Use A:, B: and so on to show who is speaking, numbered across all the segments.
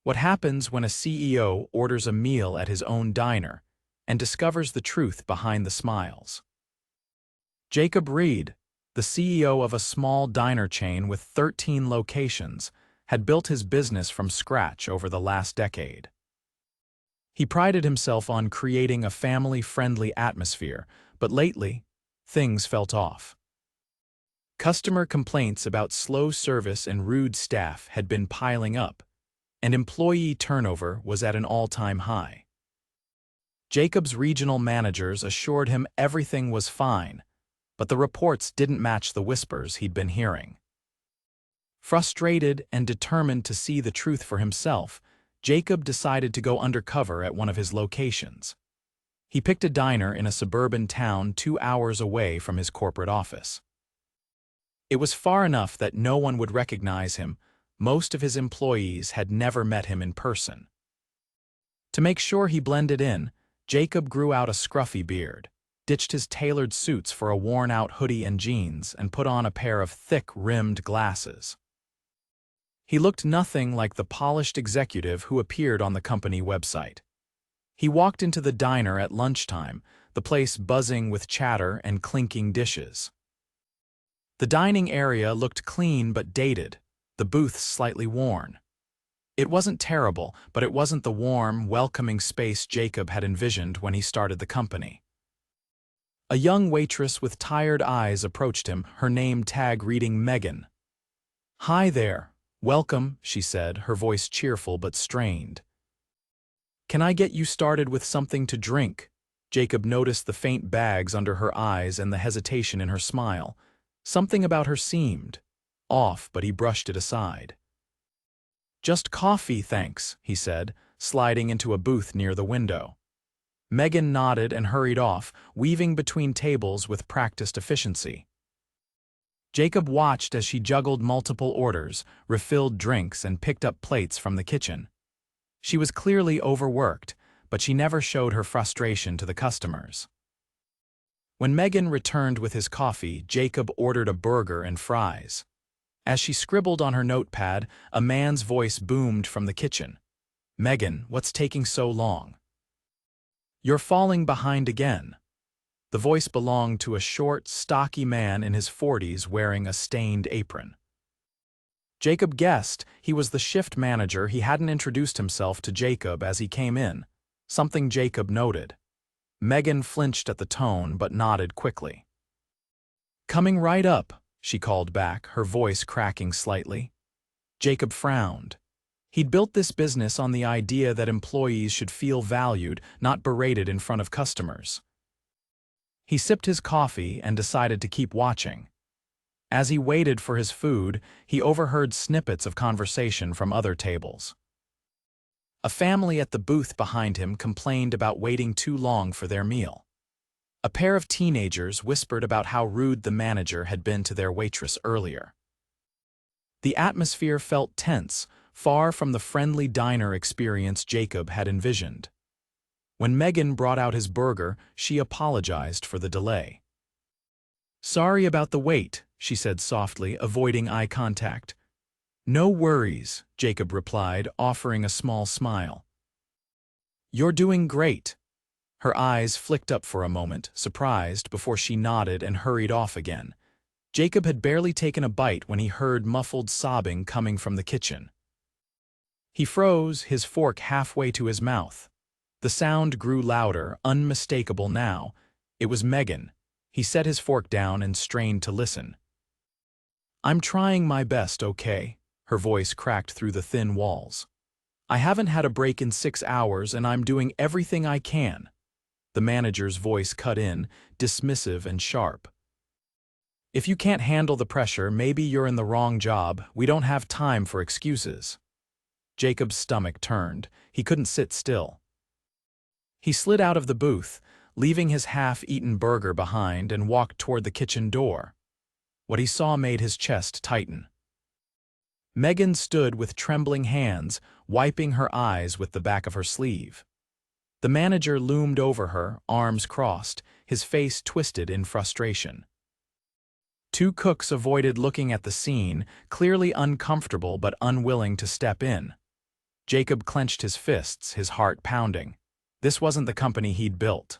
A: What happens when a CEO orders a meal at his own diner and discovers the truth behind the smiles? Jacob Reid, the CEO of a small diner chain with 13 locations, had built his business from scratch over the last decade. He prided himself on creating a family-friendly atmosphere, but lately, things felt off. Customer complaints about slow service and rude staff had been piling up, and employee turnover was at an all-time high. Jacob's regional managers assured him everything was fine, but the reports didn't match the whispers he'd been hearing. Frustrated and determined to see the truth for himself, Jacob decided to go undercover at one of his locations. He picked a diner in a suburban town 2 hours away from his corporate office. It was far enough that no one would recognize him. Most of his employees had never met him in person. To make sure he blended in, Jacob grew out a scruffy beard, ditched his tailored suits for a worn-out hoodie and jeans, and put on a pair of thick-rimmed glasses. He looked nothing like the polished executive who appeared on the company website. He walked into the diner at lunchtime, the place buzzing with chatter and clinking dishes. The dining area looked clean but dated, the booths slightly worn. It wasn't terrible, but it wasn't the warm, welcoming space Jacob had envisioned when he started the company. A young waitress with tired eyes approached him, her name tag reading Megan. "Hi there. Welcome," she said, her voice cheerful but strained. "Can I get you started with something to drink?" Jacob noticed the faint bags under her eyes and the hesitation in her smile. Something about her seemed off, but he brushed it aside. "Just coffee, thanks," he said, sliding into a booth near the window. Megan nodded and hurried off, weaving between tables with practiced efficiency. Jacob watched as she juggled multiple orders, refilled drinks, and picked up plates from the kitchen. She was clearly overworked, but she never showed her frustration to the customers. When Megan returned with his coffee, Jacob ordered a burger and fries. As she scribbled on her notepad, a man's voice boomed from the kitchen. "Megan, what's taking so long?" "You're falling behind again." The voice belonged to a short, stocky man in his 40s wearing a stained apron. Jacob guessed he was the shift manager. He hadn't introduced himself to Jacob as he came in, something Jacob noted. Megan flinched at the tone but nodded quickly. "Coming right up," she called back, her voice cracking slightly. Jacob frowned. He'd built this business on the idea that employees should feel valued, not berated in front of customers. He sipped his coffee and decided to keep watching. As he waited for his food, he overheard snippets of conversation from other tables. A family at the booth behind him complained about waiting too long for their meal. A pair of teenagers whispered about how rude the manager had been to their waitress earlier. The atmosphere felt tense, far from the friendly diner experience Jacob had envisioned. When Megan brought out his burger, she apologized for the delay. "Sorry about the wait," she said softly, avoiding eye contact. "No worries," Jacob replied, offering a small smile. "You're doing great." Her eyes flicked up for a moment, surprised, before she nodded and hurried off again. Jacob had barely taken a bite when he heard muffled sobbing coming from the kitchen. He froze, his fork halfway to his mouth. The sound grew louder, unmistakable now. It was Megan. He set his fork down and strained to listen. "I'm trying my best, okay?" Her voice cracked through the thin walls. "I haven't had a break in 6 hours, and I'm doing everything I can." The manager's voice cut in, dismissive and sharp. "If you can't handle the pressure, maybe you're in the wrong job. We don't have time for excuses." Jacob's stomach turned. He couldn't sit still. He slid out of the booth, leaving his half-eaten burger behind, and walked toward the kitchen door. What he saw made his chest tighten. Megan stood with trembling hands, wiping her eyes with the back of her sleeve. The manager loomed over her, arms crossed, his face twisted in frustration. Two cooks avoided looking at the scene, clearly uncomfortable but unwilling to step in. Jacob clenched his fists, his heart pounding. This wasn't the company he'd built.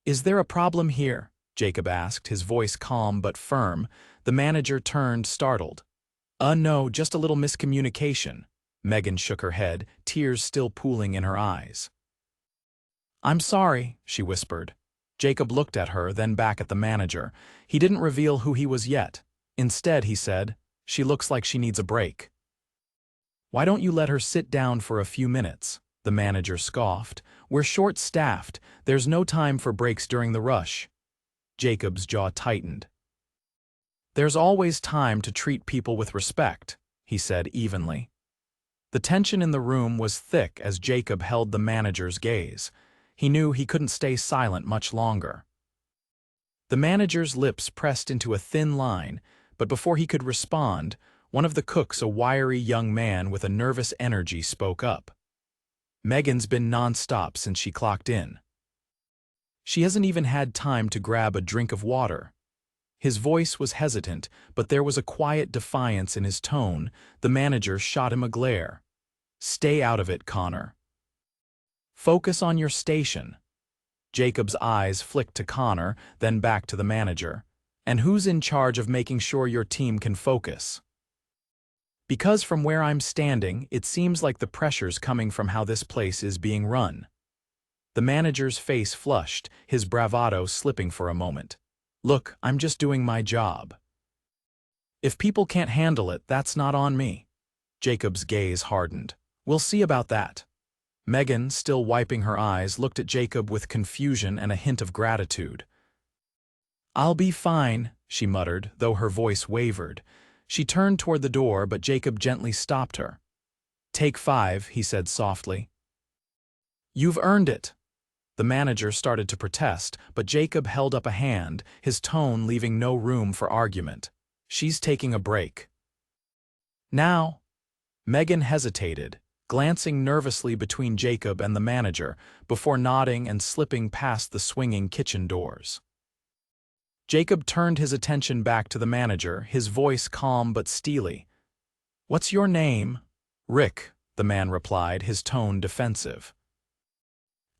A: "Is there a problem here?" Jacob asked, his voice calm but firm. The manager turned, startled. No, just a little miscommunication." Megan shook her head, tears still pooling in her eyes. "I'm sorry," she whispered. Jacob looked at her, then back at the manager. He didn't reveal who he was yet. Instead, he said, "She looks like she needs a break." "Why don't you let her sit down for a few minutes?" The manager scoffed. "We're short-staffed. There's no time for breaks during the rush." Jacob's jaw tightened. "There's always time to treat people with respect," he said evenly. The tension in the room was thick as Jacob held the manager's gaze. He knew he couldn't stay silent much longer. The manager's lips pressed into a thin line, but before he could respond, one of the cooks, a wiry young man with a nervous energy, spoke up. "Megan's been non-stop since she clocked in. She hasn't even had time to grab a drink of water." His voice was hesitant, but there was a quiet defiance in his tone. The manager shot him a glare. "Stay out of it, Connor. Focus on your station." Jacob's eyes flicked to Connor, then back to the manager. "And who's in charge of making sure your team can focus?" "Because from where I'm standing, it seems like the pressure's coming from how this place is being run." The manager's face flushed, his bravado slipping for a moment. "Look, I'm just doing my job. If people can't handle it, that's not on me." Jacob's gaze hardened. "We'll see about that." Megan, still wiping her eyes, looked at Jacob with confusion and a hint of gratitude. "I'll be fine," she muttered, though her voice wavered. She turned toward the door, but Jacob gently stopped her. "Take 5, he said softly. "You've earned it." The manager started to protest, but Jacob held up a hand, his tone leaving no room for argument. "She's taking a break." "Now?" Megan hesitated, glancing nervously between Jacob and the manager, before nodding and slipping past the swinging kitchen doors. Jacob turned his attention back to the manager, his voice calm but steely. "What's your name?" "Rick," the man replied, his tone defensive.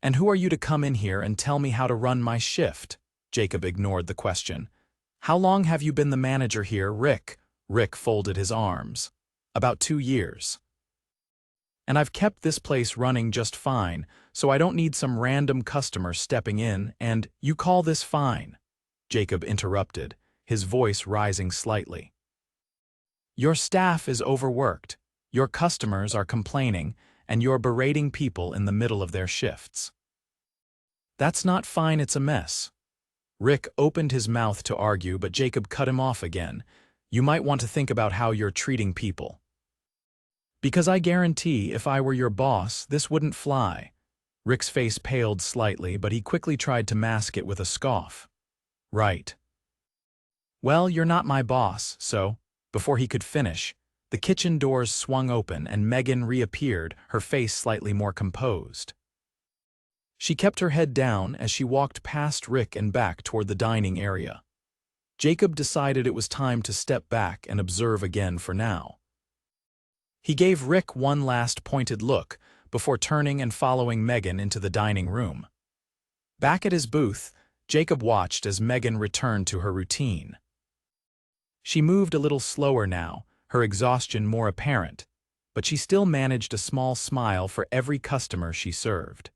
A: "And who are you to come in here and tell me how to run my shift?" Jacob ignored the question. "How long have you been the manager here, Rick?" Rick folded his arms. "About 2 years. And I've kept this place running just fine, so I don't need some random customer stepping in and, you call this fine?" Jacob interrupted, his voice rising slightly. "Your staff is overworked, your customers are complaining, and you're berating people in the middle of their shifts. That's not fine, it's a mess." Rick opened his mouth to argue, but Jacob cut him off again. "You might want to think about how you're treating people. Because I guarantee if I were your boss, this wouldn't fly." Rick's face paled slightly, but he quickly tried to mask it with a scoff. "Right. Well, you're not my boss, so..." Before he could finish, the kitchen doors swung open and Megan reappeared, her face slightly more composed. She kept her head down as she walked past Rick and back toward the dining area. Jacob decided it was time to step back and observe again for now. He gave Rick one last pointed look before turning and following Megan into the dining room. Back at his booth, Jacob watched as Megan returned to her routine. She moved a little slower now, her exhaustion more apparent, but she still managed a small smile for every customer she served.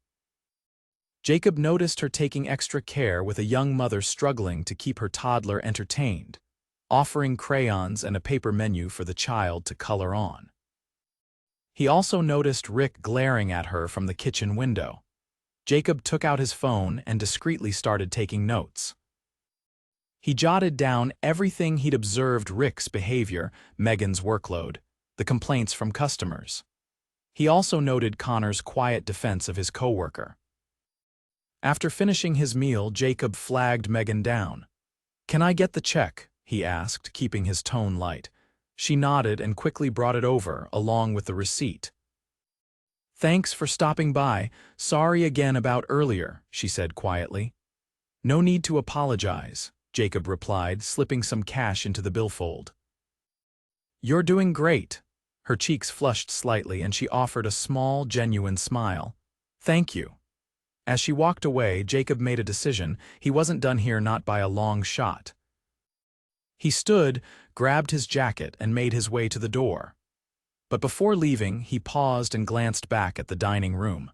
A: Jacob noticed her taking extra care with a young mother struggling to keep her toddler entertained, offering crayons and a paper menu for the child to color on. He also noticed Rick glaring at her from the kitchen window. Jacob took out his phone and discreetly started taking notes. He jotted down everything he'd observed: Rick's behavior, Megan's workload, the complaints from customers. He also noted Connor's quiet defense of his coworker. After finishing his meal, Jacob flagged Megan down. "Can I get the check?" he asked, keeping his tone light. She nodded and quickly brought it over, along with the receipt. "Thanks for stopping by. Sorry again about earlier," she said quietly. "No need to apologize," Jacob replied, slipping some cash into the billfold. "You're doing great." Her cheeks flushed slightly and she offered a small, genuine smile. "Thank you." As she walked away, Jacob made a decision. He wasn't done here, not by a long shot. He stood, grabbed his jacket, and made his way to the door. But before leaving, he paused and glanced back at the dining room.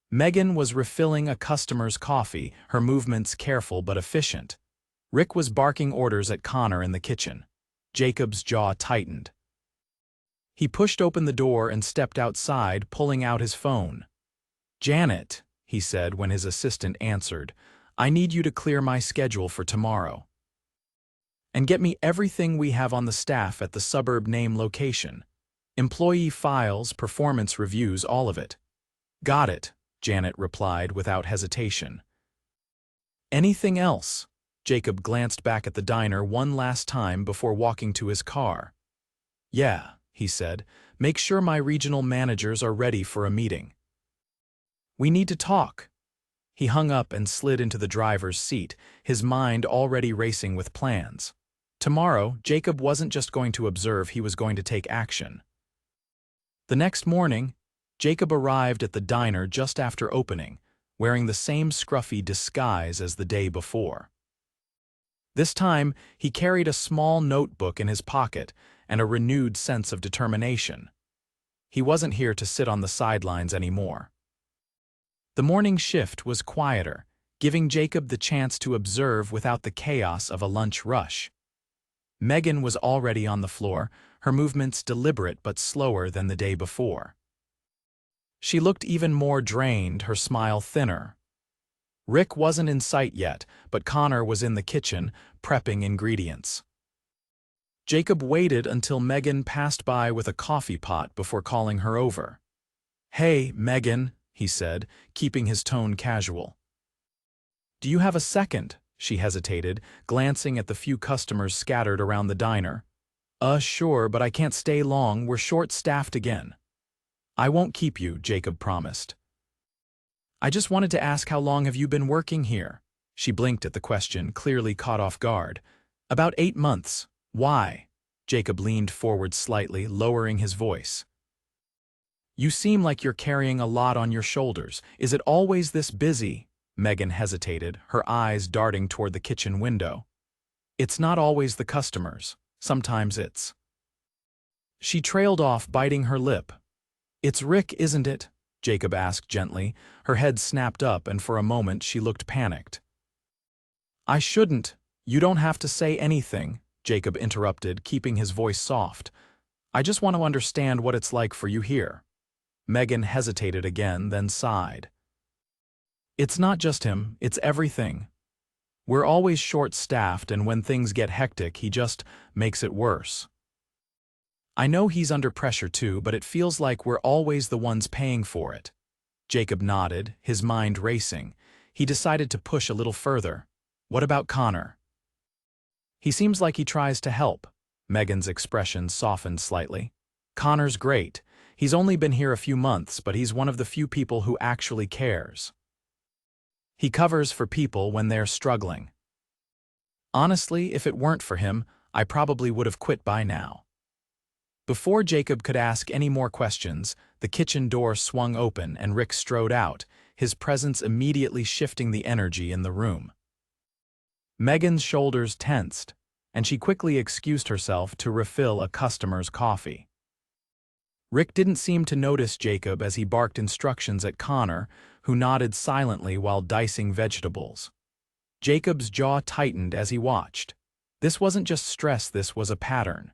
A: Megan was refilling a customer's coffee, her movements careful but efficient. Rick was barking orders at Connor in the kitchen. Jacob's jaw tightened. He pushed open the door and stepped outside, pulling out his phone. "Janet," he said when his assistant answered, "I need you to clear my schedule for tomorrow. And get me everything we have on the staff at the suburb name location. Employee files, performance reviews, all of it." "Got it," Janet replied without hesitation. "Anything else?" Jacob glanced back at the diner one last time before walking to his car. "Yeah," he said, "make sure my regional managers are ready for a meeting. We need to talk." He hung up and slid into the driver's seat, his mind already racing with plans. Tomorrow, Jacob wasn't just going to observe, he was going to take action. The next morning, Jacob arrived at the diner just after opening, wearing the same scruffy disguise as the day before. This time, he carried a small notebook in his pocket and a renewed sense of determination. He wasn't here to sit on the sidelines anymore. The morning shift was quieter, giving Jacob the chance to observe without the chaos of a lunch rush. Megan was already on the floor, her movements deliberate but slower than the day before. She looked even more drained, her smile thinner. Rick wasn't in sight yet, but Connor was in the kitchen, prepping ingredients. Jacob waited until Megan passed by with a coffee pot before calling her over. "Hey, Megan," he said, keeping his tone casual. "Do you have a second?" She hesitated, glancing at the few customers scattered around the diner. Sure, but I can't stay long, we're short-staffed again." "I won't keep you," Jacob promised. "I just wanted to ask, how long have you been working here?" She blinked at the question, clearly caught off guard. "About 8 months. Why?" Jacob leaned forward slightly, lowering his voice. "You seem like you're carrying a lot on your shoulders. Is it always this busy?" Megan hesitated, her eyes darting toward the kitchen window. "It's not always the customers. Sometimes it's—" She trailed off, biting her lip. "It's Rick, isn't it?" Jacob asked gently. Her head snapped up, and for a moment she looked panicked. "I shouldn't. You don't have to say anything," Jacob interrupted, keeping his voice soft. "I just want to understand what it's like for you here." Megan hesitated again, then sighed. "It's not just him, it's everything. We're always short-staffed, and when things get hectic, he just makes it worse. I know he's under pressure too, but it feels like we're always the ones paying for it." Jacob nodded, his mind racing. He decided to push a little further. "What about Connor?" "He seems like he tries to help." Megan's expression softened slightly. "Connor's great. He's only been here a few months, but he's one of the few people who actually cares. He covers for people when they're struggling. Honestly, if it weren't for him, I probably would have quit by now." Before Jacob could ask any more questions, the kitchen door swung open and Rick strode out, his presence immediately shifting the energy in the room. Megan's shoulders tensed, and she quickly excused herself to refill a customer's coffee. Rick didn't seem to notice Jacob as he barked instructions at Connor, who nodded silently while dicing vegetables. Jacob's jaw tightened as he watched. This wasn't just stress, this was a pattern.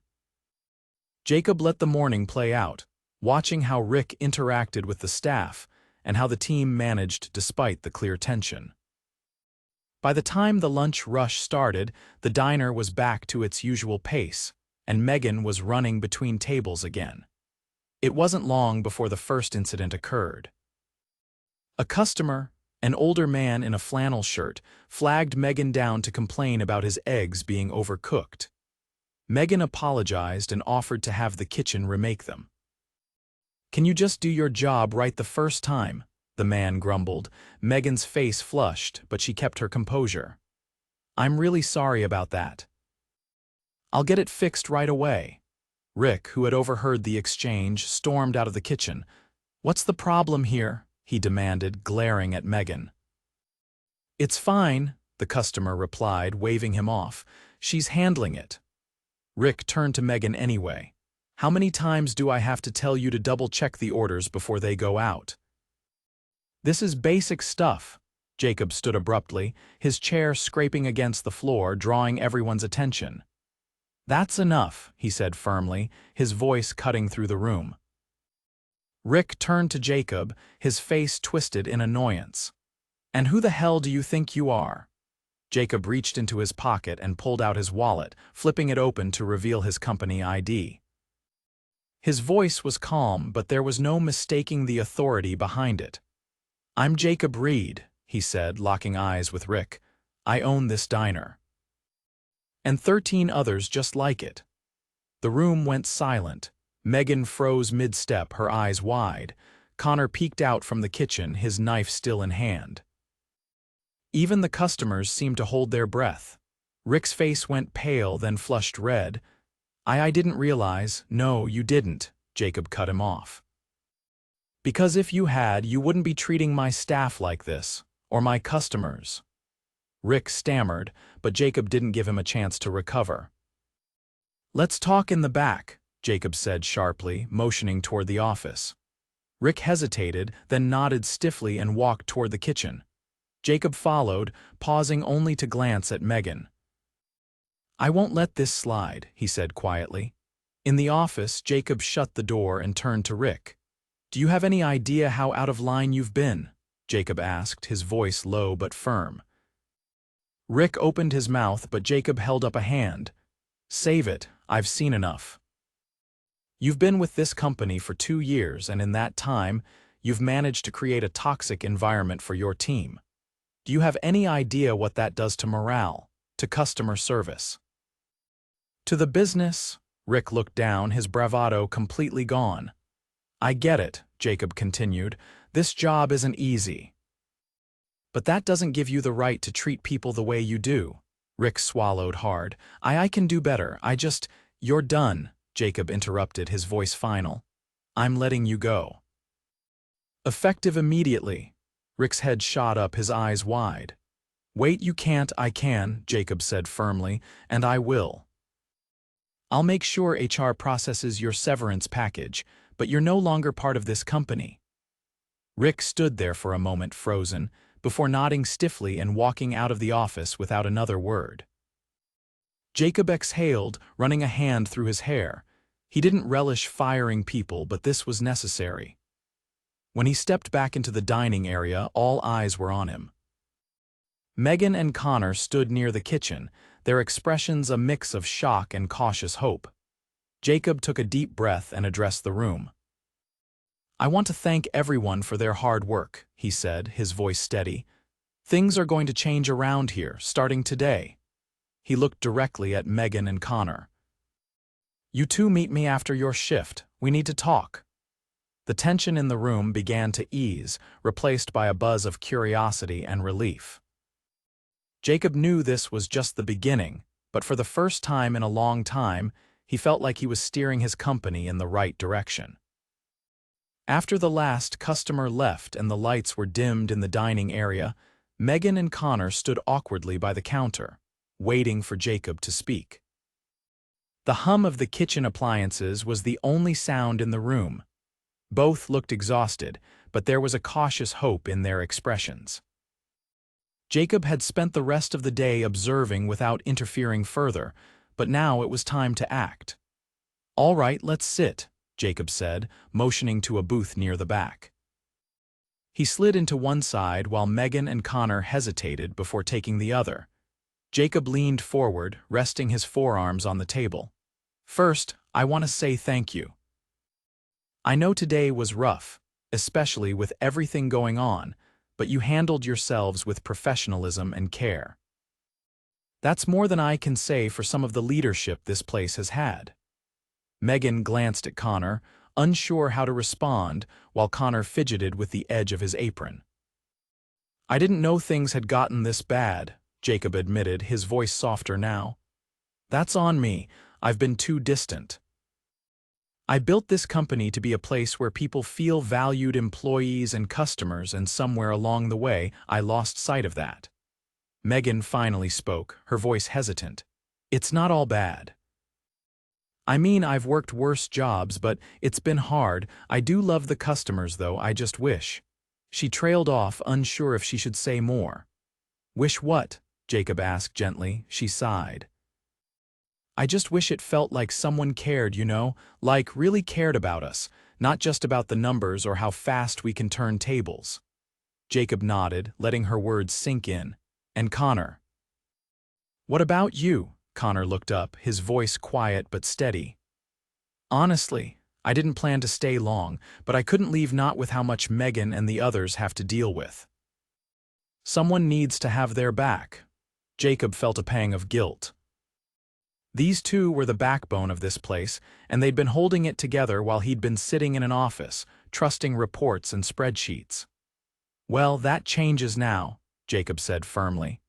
A: Jacob let the morning play out, watching how Rick interacted with the staff and how the team managed despite the clear tension. By the time the lunch rush started, the diner was back to its usual pace, and Megan was running between tables again. It wasn't long before the first incident occurred. A customer, an older man in a flannel shirt, flagged Megan down to complain about his eggs being overcooked. Megan apologized and offered to have the kitchen remake them. "Can you just do your job right the first time?" the man grumbled. Megan's face flushed, but she kept her composure. "I'm really sorry about that. I'll get it fixed right away." Rick, who had overheard the exchange, stormed out of the kitchen. "What's the problem here?" he demanded, glaring at Megan. "It's fine," the customer replied, waving him off. "She's handling it." Rick turned to Megan anyway. "How many times do I have to tell you to double-check the orders before they go out?" "This is basic stuff." Jacob stood abruptly, his chair scraping against the floor, drawing everyone's attention. "That's enough," he said firmly, his voice cutting through the room. Rick turned to Jacob, his face twisted in annoyance. "And who the hell do you think you are?" Jacob reached into his pocket and pulled out his wallet, flipping it open to reveal his company ID. His voice was calm, but there was no mistaking the authority behind it. "I'm Jacob Reid," he said, locking eyes with Rick. "I own this diner." "And 13 others just like it." The room went silent. Megan froze mid-step, her eyes wide. Connor peeked out from the kitchen, his knife still in hand. Even the customers seemed to hold their breath. Rick's face went pale, then flushed red. I didn't realize." "No, you didn't," Jacob cut him off. "Because if you had, you wouldn't be treating my staff like this, or my customers." Rick stammered, but Jacob didn't give him a chance to recover. "Let's talk in the back," Jacob said sharply, motioning toward the office. Rick hesitated, then nodded stiffly and walked toward the kitchen. Jacob followed, pausing only to glance at Megan. "I won't let this slide," he said quietly. In the office, Jacob shut the door and turned to Rick. "Do you have any idea how out of line you've been?" Jacob asked, his voice low but firm. Rick opened his mouth, but Jacob held up a hand. "Save it, I've seen enough. You've been with this company for 2 years, and in that time, you've managed to create a toxic environment for your team. Do you have any idea what that does to morale, to customer service? To the business?" Rick looked down, his bravado completely gone. "I get it," Jacob continued. "This job isn't easy. But that doesn't give you the right to treat people the way you do." Rick swallowed hard. I can do better. You're done," Jacob interrupted, his voice final. "I'm letting you go." "Effective immediately." Rick's head shot up, his eyes wide. "Wait, you can't." "I can," Jacob said firmly, "and I will. I'll make sure HR processes your severance package, but you're no longer part of this company." Rick stood there for a moment frozen, before nodding stiffly and walking out of the office without another word. Jacob exhaled, running a hand through his hair. He didn't relish firing people, but this was necessary. When he stepped back into the dining area, all eyes were on him. Megan and Connor stood near the kitchen, their expressions a mix of shock and cautious hope. Jacob took a deep breath and addressed the room. "I want to thank everyone for their hard work," he said, his voice steady. "Things are going to change around here, starting today." He looked directly at Megan and Connor. "You two meet me after your shift. We need to talk." The tension in the room began to ease, replaced by a buzz of curiosity and relief. Jacob knew this was just the beginning, but for the first time in a long time, he felt like he was steering his company in the right direction. After the last customer left and the lights were dimmed in the dining area, Megan and Connor stood awkwardly by the counter, waiting for Jacob to speak. The hum of the kitchen appliances was the only sound in the room. Both looked exhausted, but there was a cautious hope in their expressions. Jacob had spent the rest of the day observing without interfering further, but now it was time to act. "All right, let's sit," Jacob said, motioning to a booth near the back. He slid into one side while Megan and Connor hesitated before taking the other. Jacob leaned forward, resting his forearms on the table. "First, I want to say thank you. I know today was rough, especially with everything going on, but you handled yourselves with professionalism and care. That's more than I can say for some of the leadership this place has had." Megan glanced at Connor, unsure how to respond, while Connor fidgeted with the edge of his apron. "I didn't know things had gotten this bad," Jacob admitted, his voice softer now. "That's on me. I've been too distant." I built this company to be a place where people feel valued, employees and customers, and somewhere along the way, I lost sight of that. Megan finally spoke, her voice hesitant. It's not all bad. I mean, I've worked worse jobs, but it's been hard. I do love the customers, though, I just wish. She trailed off, unsure if she should say more. Wish what? Jacob asked gently. She sighed. I just wish it felt like someone cared, like really cared about us, not just about the numbers or how fast we can turn tables. Jacob nodded, letting her words sink in. And Connor. What about you? Connor looked up, his voice quiet but steady. Honestly, I didn't plan to stay long, but I couldn't leave not with how much Megan and the others have to deal with. Someone needs to have their back. Jacob felt a pang of guilt. These two were the backbone of this place, and they'd been holding it together while he'd been sitting in an office, trusting reports and spreadsheets. Well, that changes now, Jacob said firmly.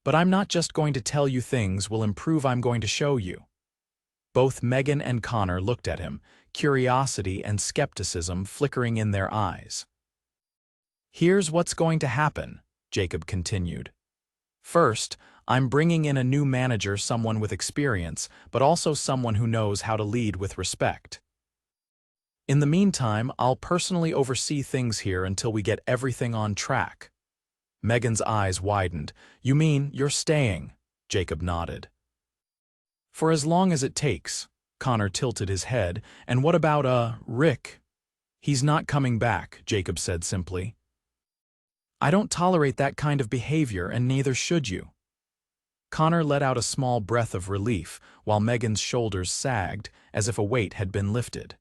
A: But I'm not just going to tell you things will improve, I'm going to show you. Both Megan and Connor looked at him, curiosity and skepticism flickering in their eyes. Here's what's going to happen, Jacob continued. First, I'm bringing in a new manager, someone with experience, but also someone who knows how to lead with respect. In the meantime, I'll personally oversee things here until we get everything on track. Megan's eyes widened. You mean you're staying? Jacob nodded. For as long as it takes. Connor tilted his head. And what about, Rick? He's not coming back, Jacob said simply. I don't tolerate that kind of behavior, and neither should you. Connor let out a small breath of relief, while Megan's shoulders sagged, as if a weight had been lifted.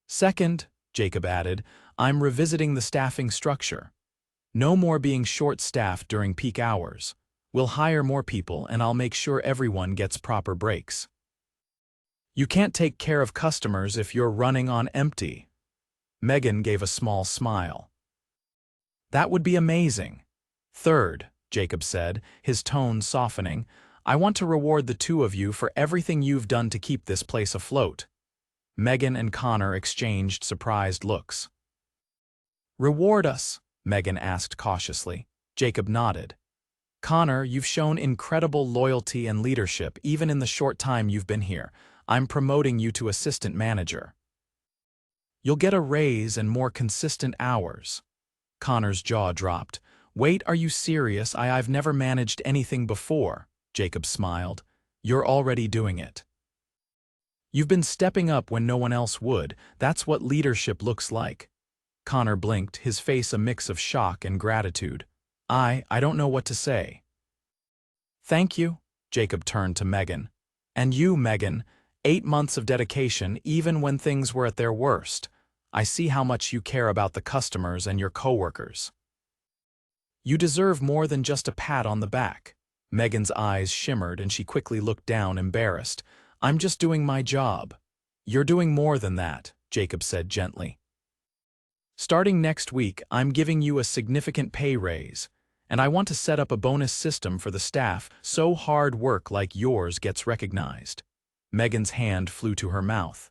A: Second, Jacob added, I'm revisiting the staffing structure. No more being short-staffed during peak hours. We'll hire more people, and I'll make sure everyone gets proper breaks. You can't take care of customers if you're running on empty. Megan gave a small smile. That would be amazing. Third, Jacob said, his tone softening, I want to reward the two of you for everything you've done to keep this place afloat. Megan and Connor exchanged surprised looks. Reward us? Megan asked cautiously. Jacob nodded. Connor, you've shown incredible loyalty and leadership even in the short time you've been here. I'm promoting you to assistant manager. You'll get a raise and more consistent hours. Connor's jaw dropped. Wait, are you serious? I've never managed anything before, Jacob smiled. You're already doing it. You've been stepping up when no one else would. That's what leadership looks like. Connor blinked, his face a mix of shock and gratitude. I don't know what to say. Thank you, Jacob turned to Megan. And you, Megan, 8 months of dedication even when things were at their worst. I see how much you care about the customers and your coworkers. You deserve more than just a pat on the back. Megan's eyes shimmered and she quickly looked down, embarrassed. I'm just doing my job. You're doing more than that, Jacob said gently. Starting next week, I'm giving you a significant pay raise, and I want to set up a bonus system for the staff so hard work like yours gets recognized. Megan's hand flew to her mouth.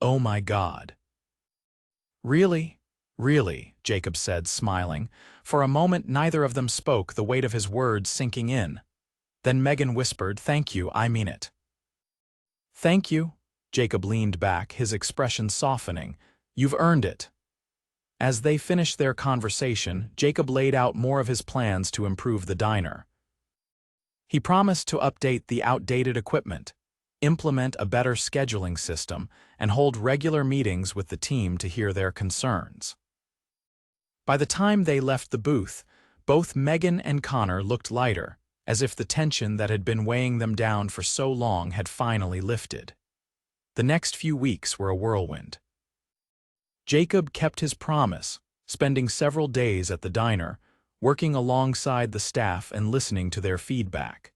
A: Oh my God. Really? Really, Jacob said, smiling. For a moment, neither of them spoke, the weight of his words sinking in. Then Megan whispered, Thank you, I mean it. Thank you, Jacob leaned back, his expression softening. You've earned it. As they finished their conversation, Jacob laid out more of his plans to improve the diner. He promised to update the outdated equipment, implement a better scheduling system, and hold regular meetings with the team to hear their concerns. By the time they left the booth, both Megan and Connor looked lighter, as if the tension that had been weighing them down for so long had finally lifted. The next few weeks were a whirlwind. Jacob kept his promise, spending several days at the diner, working alongside the staff and listening to their feedback.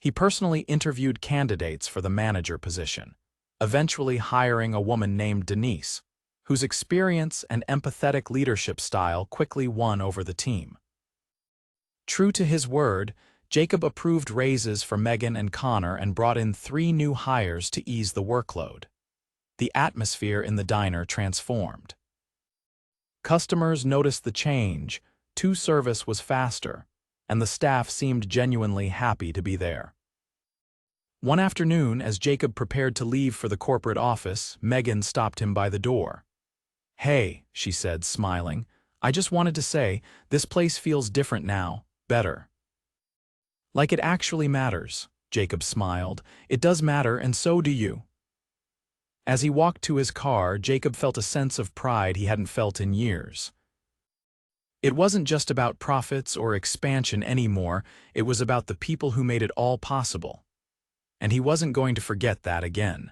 A: He personally interviewed candidates for the manager position, eventually hiring a woman named Denise, whose experience and empathetic leadership style quickly won over the team. True to his word, Jacob approved raises for Megan and Connor and brought in 3 new hires to ease the workload. The atmosphere in the diner transformed. Customers noticed the change, service was faster, and the staff seemed genuinely happy to be there. One afternoon, as Jacob prepared to leave for the corporate office, Megan stopped him by the door. "Hey," she said, smiling, "I just wanted to say, this place feels different now, better." "Like it actually matters," Jacob smiled. "It does matter, and so do you." As he walked to his car, Jacob felt a sense of pride he hadn't felt in years. It wasn't just about profits or expansion anymore, it was about the people who made it all possible. And he wasn't going to forget that again.